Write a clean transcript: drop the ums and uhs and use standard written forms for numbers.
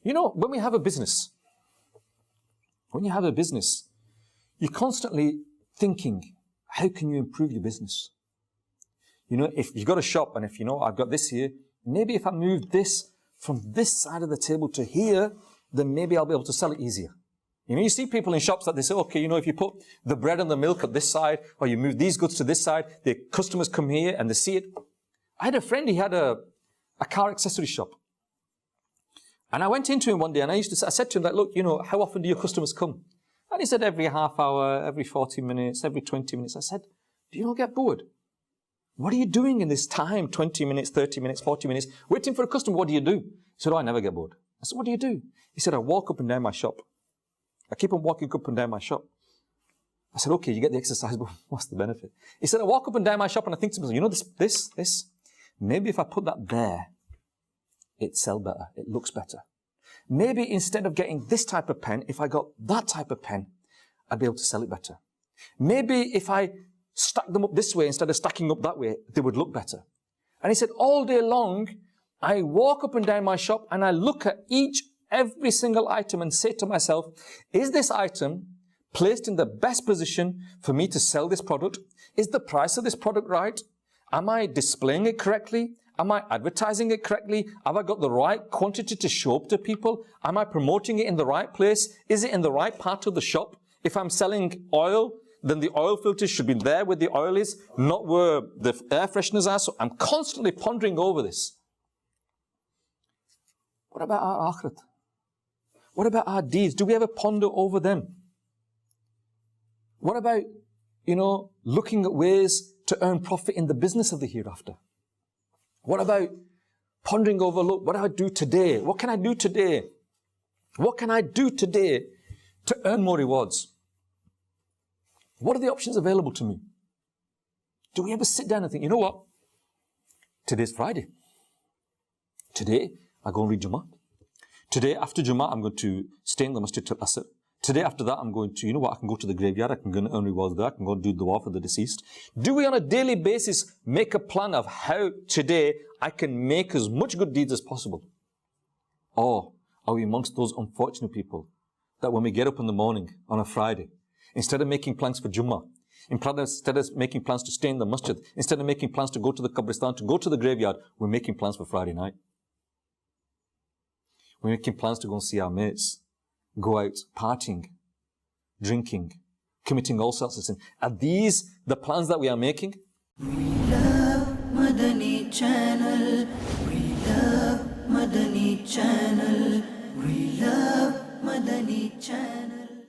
You know, when we have a business, you're constantly thinking, how can you improve your business? You know, if you've got a shop and if you know, I've got this here, maybe if I move this from this side of the table to here, then maybe I'll be able to sell it easier. You know, you see people in shops that they say, okay, you know, if you put the bread and the milk at this side, or you move these goods to this side, the customers come here and they see it. I had a friend, he had a car accessory shop. And I went into him one day and I said to him that, look, you know, how often do your customers come? And he said every half hour, every 40 minutes, every 20 minutes. I said, do you not get bored? What are you doing in this time, 20 minutes, 30 minutes, 40 minutes, waiting for a customer? What do you do? He said, oh, I never get bored. I said, what do you do? He said, I walk up and down my shop. I keep on walking up and down my shop. I said, okay, you get the exercise, but what's the benefit? He said, I walk up and down my shop and I think to myself, you know this, maybe if I put that there, it'd sell better, it looks better. Maybe instead of getting this type of pen, if I got that type of pen, I'd be able to sell it better. Maybe if I stack them up this way instead of stacking up that way, they would look better. And he said, all day long, I walk up and down my shop and I look at every single item and say to myself, is this item placed in the best position for me to sell this product? Is the price of this product right? Am I displaying it correctly? Am I advertising it correctly? Have I got the right quantity to show up to people? Am I promoting it in the right place? Is it in the right part of the shop? If I'm selling oil, then the oil filters should be there where the oil is, not where the air fresheners are. So I'm constantly pondering over this. What about our akhirat? What about our deeds? Do we ever ponder over them? What about, you know, looking at ways to earn profit in the business of the hereafter? What about pondering over, look, what do I do today? What can I do today? What can I do today to earn more rewards? What are the options available to me? Do we ever sit down and think, you know what? Today's Friday. Today, I go and read Jummah. Today, after Jummah, I'm going to stay in the Masjid till Asr. Today, after that, I'm going to, you know what, I can go to the graveyard, I can go and earn rewards there, I can go and do dua for the deceased. Do we on a daily basis make a plan of how today I can make as much good deeds as possible? Or are we amongst those unfortunate people that when we get up in the morning on a Friday, instead of making plans for Jummah, instead of making plans to stay in the masjid, instead of making plans to go to the qabristan, to go to the graveyard, we're making plans for Friday night. We're making plans to go and see our mates, go out partying, drinking, committing all sorts of sins. Are these the plans that we are making? We love Madani Channel. We love Madani Channel. We love Madani Channel.